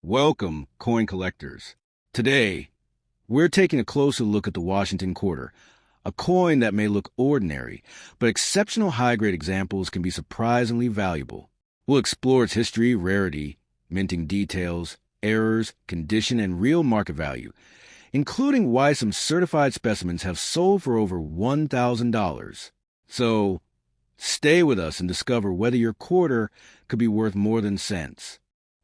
Welcome, coin collectors. Today, we're taking a closer look at the Washington Quarter, a coin that may look ordinary, but exceptional high-grade examples can be surprisingly valuable. We'll explore its history, rarity, minting details, errors, condition, and real market value, including why some certified specimens have sold for over $1,000. So, stay with us and discover whether your quarter could be worth more than cents.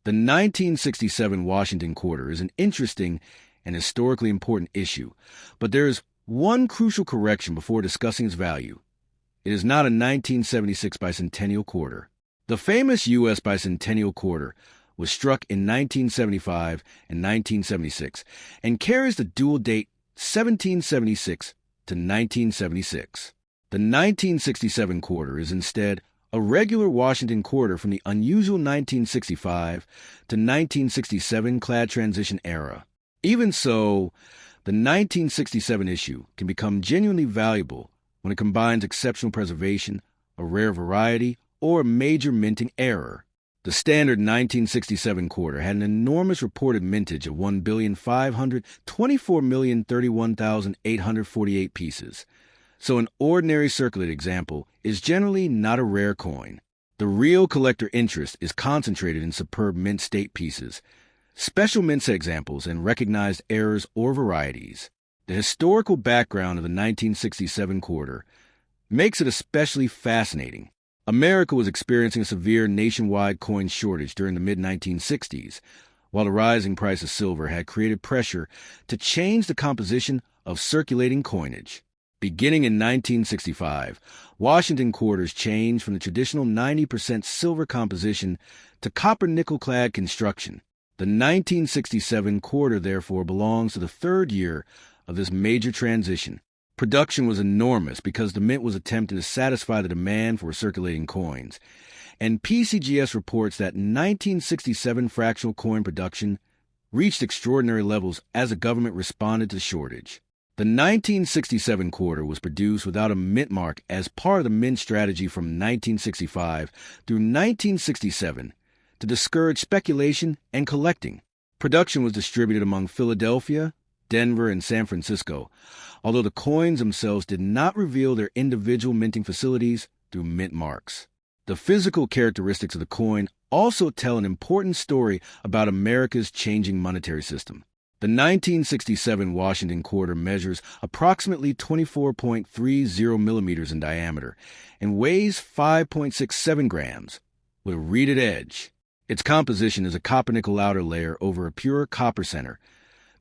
The 1967 Washington Quarter is an interesting and historically important issue, but there is one crucial correction before discussing its value. It is not a 1976 bicentennial quarter. The famous U.S. bicentennial quarter was struck in 1975 and 1976 and carries the dual date 1776 to 1976. The 1967 quarter is instead a regular Washington quarter from the unusual 1965 to 1967 clad transition era. Even so, the 1967 issue can become genuinely valuable when it combines exceptional preservation, a rare variety, or a major minting error. The standard 1967 quarter had an enormous reported mintage of 1,524,031,848 pieces. So an ordinary circulated example is generally not a rare coin. The real collector interest is concentrated in superb mint state pieces, special mint set examples, and recognized errors or varieties. The historical background of the 1967 quarter makes it especially fascinating. America was experiencing a severe nationwide coin shortage during the mid-1960s, while the rising price of silver had created pressure to change the composition of circulating coinage. Beginning in 1965, Washington quarters changed from the traditional 90% silver composition to copper-nickel-clad construction. The 1967 quarter, therefore, belongs to the third year of this major transition. Production was enormous because the mint was attempting to satisfy the demand for circulating coins, and PCGS reports that 1967 fractional coin production reached extraordinary levels as the government responded to the shortage. The 1967 quarter was produced without a mint mark as part of the mint strategy from 1965 through 1967 to discourage speculation and collecting. Production was distributed among Philadelphia, Denver, and San Francisco, although the coins themselves did not reveal their individual minting facilities through mint marks. The physical characteristics of the coin also tell an important story about America's changing monetary system. The 1967 Washington quarter measures approximately 24.30 millimeters in diameter and weighs 5.67 grams, with a reeded edge. Its composition is a copper-nickel outer layer over a pure copper center,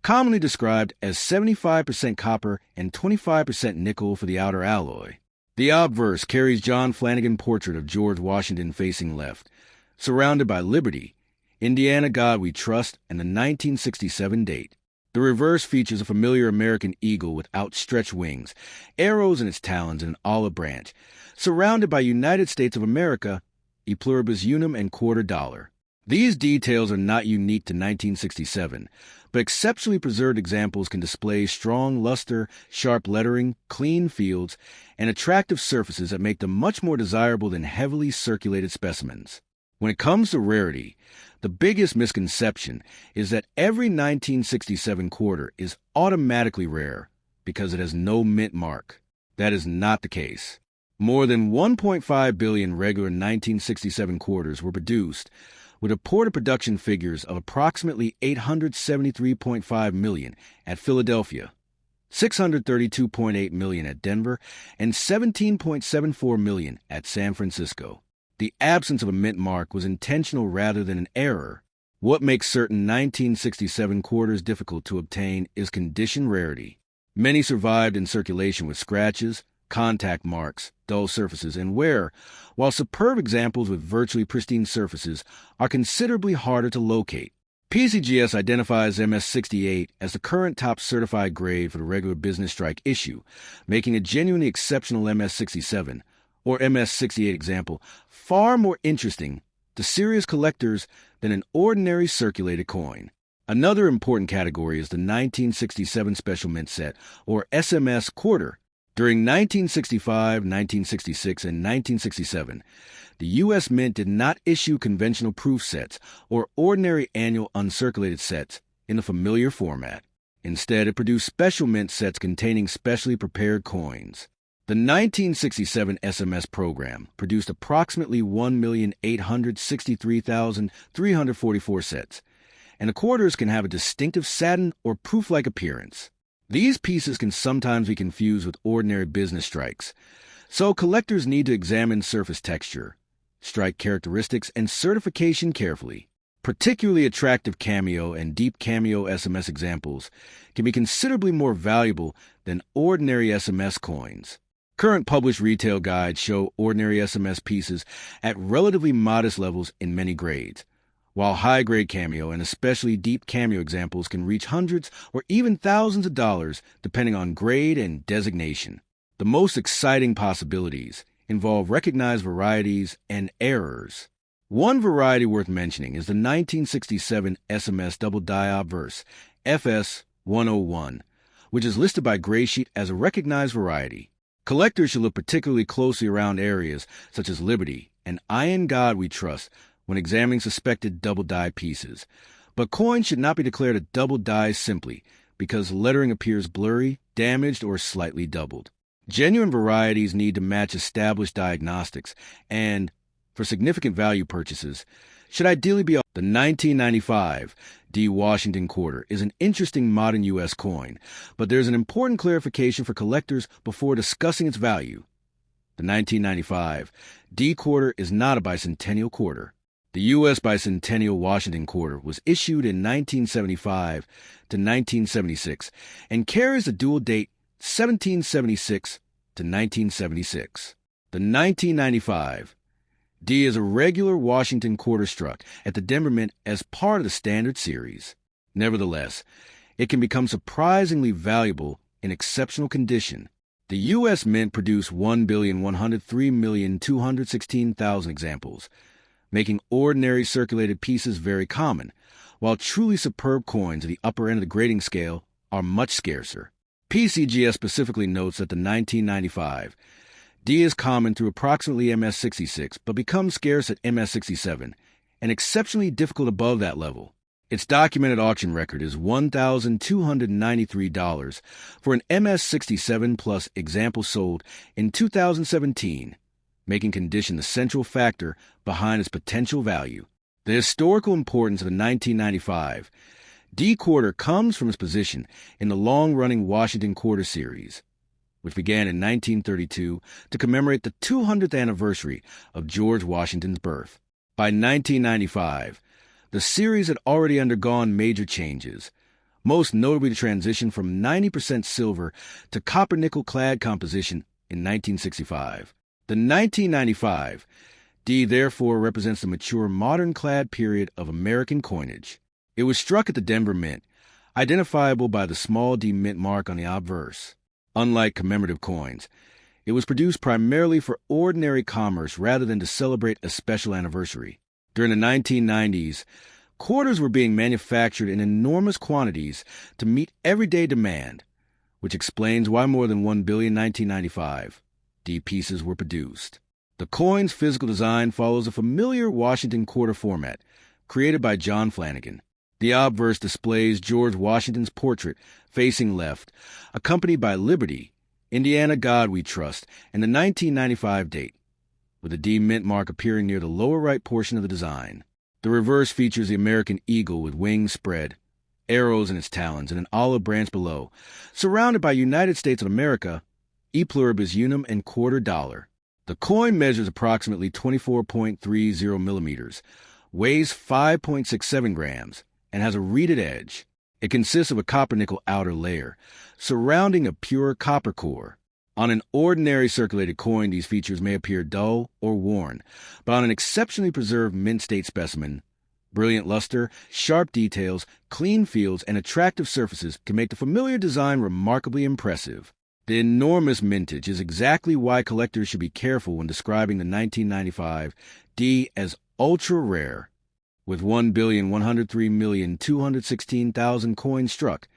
commonly described as 75% copper and 25% nickel for the outer alloy. The obverse carries John Flanagan portrait of George Washington facing left, surrounded by Liberty, Indiana God We Trust, and the 1967 date. The reverse features a familiar American eagle with outstretched wings, arrows in its talons, and an olive branch, surrounded by United States of America, E pluribus unum, and quarter dollar. These details are not unique to 1967, but exceptionally preserved examples can display strong luster, sharp lettering, clean fields, and attractive surfaces that make them much more desirable than heavily circulated specimens. When it comes to rarity, the biggest misconception is that every 1967 quarter is automatically rare because it has no mint mark. That is not the case. More than 1.5 billion regular 1967 quarters were produced, with reported production figures of approximately 873.5 million at Philadelphia, 632.8 million at Denver, and 17.74 million at San Francisco. The absence of a mint mark was intentional rather than an error. What makes certain 1967 quarters difficult to obtain is condition rarity. Many survived in circulation with scratches, contact marks, dull surfaces, and wear, while superb examples with virtually pristine surfaces are considerably harder to locate. PCGS identifies MS68 as the current top certified grade for the regular business strike issue, making a genuinely exceptional MS67 or MS68 example far more interesting to serious collectors than an ordinary circulated coin. Another important category is the 1967 Special Mint Set, or SMS quarter. During 1965, 1966, and 1967, the U.S. Mint did not issue conventional proof sets or ordinary annual uncirculated sets in the familiar format. Instead, it produced special mint sets containing specially prepared coins. The 1967 SMS program produced approximately 1,863,344 sets, and the quarters can have a distinctive satin or proof-like appearance. These pieces can sometimes be confused with ordinary business strikes, so collectors need to examine surface texture, strike characteristics, and certification carefully. Particularly attractive cameo and deep cameo SMS examples can be considerably more valuable than ordinary SMS coins. Current published retail guides show ordinary SMS pieces at relatively modest levels in many grades, while high-grade cameo and especially deep cameo examples can reach hundreds or even thousands of dollars depending on grade and designation. The most exciting possibilities involve recognized varieties and errors. One variety worth mentioning is the 1967 SMS double die obverse, FS101, which is listed by Graysheet as a recognized variety. Collectors should look particularly closely around areas such as Liberty and I in God We Trust when examining suspected double die pieces. But coins should not be declared a double die simply because lettering appears blurry, damaged, or slightly doubled. Genuine varieties need to match established diagnostics and, for significant value purchases, should ideally be. The 1995 D. Washington quarter is an interesting modern U.S. coin, but there's an important clarification for collectors before discussing its value. The 1995 D. quarter is not a bicentennial quarter. The U.S. bicentennial Washington quarter was issued in 1975 to 1976 and carries the dual date 1776 to 1976. The 1995 D is a regular Washington quarter struck at the Denver Mint as part of the standard series. Nevertheless, it can become surprisingly valuable in exceptional condition. The U.S. Mint produced 1,103,216,000 examples, making ordinary circulated pieces very common, while truly superb coins at the upper end of the grading scale are much scarcer. PCGS specifically notes that the 1995 D is common through approximately MS66, but becomes scarce at MS67, and exceptionally difficult above that level. Its documented auction record is $1,293 for an MS67 plus example sold in 2017, making condition the central factor behind its potential value. The historical importance of the 1995 D quarter comes from its position in the long-running Washington quarter series, which began in 1932 to commemorate the 200th anniversary of George Washington's birth. By 1995, the series had already undergone major changes, most notably the transition from 90% silver to copper-nickel clad composition in 1965. The 1995 D therefore represents the mature modern clad period of American coinage. It was struck at the Denver Mint, identifiable by the small D mint mark on the obverse. Unlike commemorative coins, it was produced primarily for ordinary commerce rather than to celebrate a special anniversary. During the 1990s, quarters were being manufactured in enormous quantities to meet everyday demand, which explains why more than 1 billion 1995 D pieces were produced. The coin's physical design follows a familiar Washington quarter format, created by John Flanagan. The obverse displays George Washington's portrait facing left, accompanied by Liberty, Indiana God We Trust, and the 1995 date, with the D mint mark appearing near the lower right portion of the design. The reverse features the American eagle with wings spread, arrows in its talons, and an olive branch below, surrounded by United States of America, E pluribus unum, and quarter dollar. The coin measures approximately 24.30 millimeters, weighs 5.67 grams, and has a reeded edge. It consists of a copper-nickel outer layer, surrounding a pure copper core. On an ordinary circulated coin, these features may appear dull or worn, but on an exceptionally preserved mint-state specimen, brilliant luster, sharp details, clean fields, and attractive surfaces can make the familiar design remarkably impressive. The enormous mintage is exactly why collectors should be careful when describing the 1995 D as ultra-rare. With 1,103,216,000 coins struck,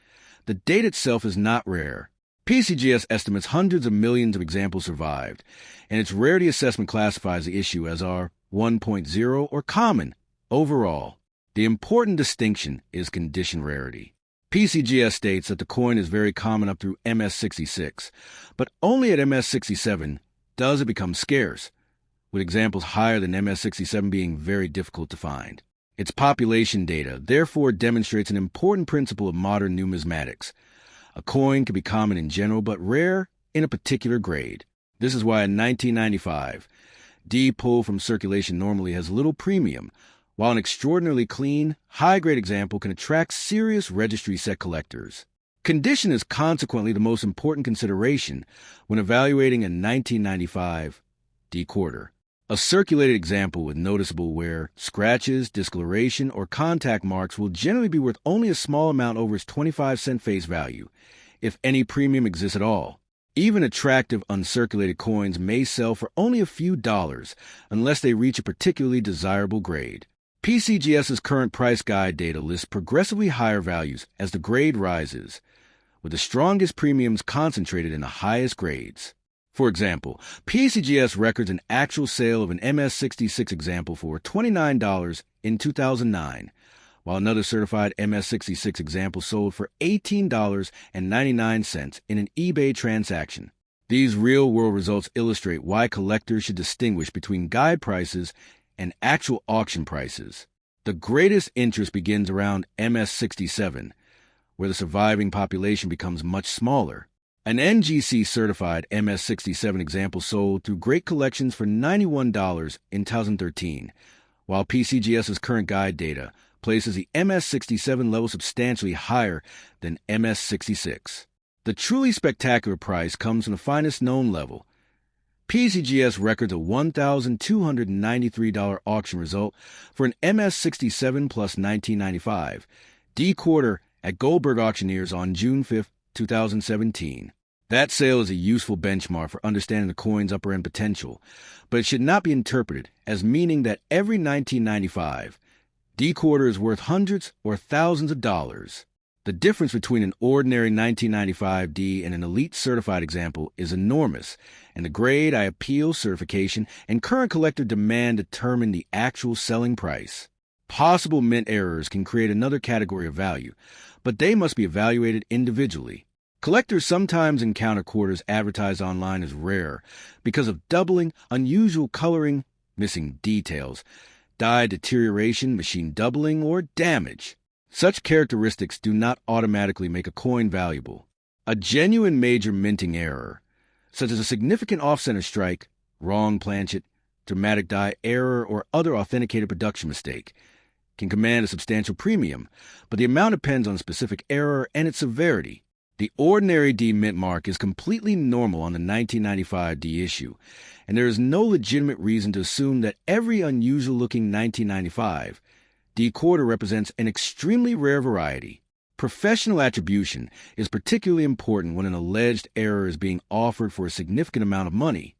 the date itself is not rare. PCGS estimates hundreds of millions of examples survived, and its rarity assessment classifies the issue as R1.0 or common overall. The important distinction is condition rarity. PCGS states that the coin is very common up through MS66, but only at MS67 does it become scarce, with examples higher than MS67 being very difficult to find. Its population data therefore demonstrates an important principle of modern numismatics. A coin can be common in general but rare in a particular grade. This is why in 1995, D pulled from circulation normally has little premium, while an extraordinarily clean, high-grade example can attract serious registry set collectors. Condition is consequently the most important consideration when evaluating a 1995 D quarter. A circulated example with noticeable wear, scratches, discoloration, or contact marks will generally be worth only a small amount over its 25-cent face value, if any premium exists at all. Even attractive uncirculated coins may sell for only a few dollars unless they reach a particularly desirable grade. PCGS's current price guide data lists progressively higher values as the grade rises, with the strongest premiums concentrated in the highest grades. For example, PCGS records an actual sale of an MS66 example for $29 in 2009, while another certified MS66 example sold for $18.99 in an eBay transaction. These real-world results illustrate why collectors should distinguish between guide prices and actual auction prices. The greatest interest begins around MS67, where the surviving population becomes much smaller. An NGC-certified MS67 example sold through great collections for $91 in 2013, while PCGS's current guide data places the MS67 level substantially higher than MS66. The truly spectacular price comes from the finest known level. PCGS records a $1,293 auction result for an MS67 plus 1995 D quarter at Goldberg Auctioneers on June 5, 2017. That sale is a useful benchmark for understanding the coin's upper-end potential, but it should not be interpreted as meaning that every 1995 D quarter is worth hundreds or thousands of dollars. The difference between an ordinary 1995 D and an elite certified example is enormous, and the grade, IAPL certification, and current collector demand determine the actual selling price. Possible mint errors can create another category of value, but they must be evaluated individually. Collectors sometimes encounter quarters advertised online as rare because of doubling, unusual coloring, missing details, die deterioration, machine doubling, or damage. Such characteristics do not automatically make a coin valuable. A genuine major minting error, such as a significant off-center strike, wrong planchet, dramatic die error, or other authenticated production mistake, can command a substantial premium, but the amount depends on specific error and its severity. The ordinary D mint mark is completely normal on the 1995 D issue, and there is no legitimate reason to assume that every unusual-looking 1995 D quarter represents an extremely rare variety. Professional attribution is particularly important when an alleged error is being offered for a significant amount of money.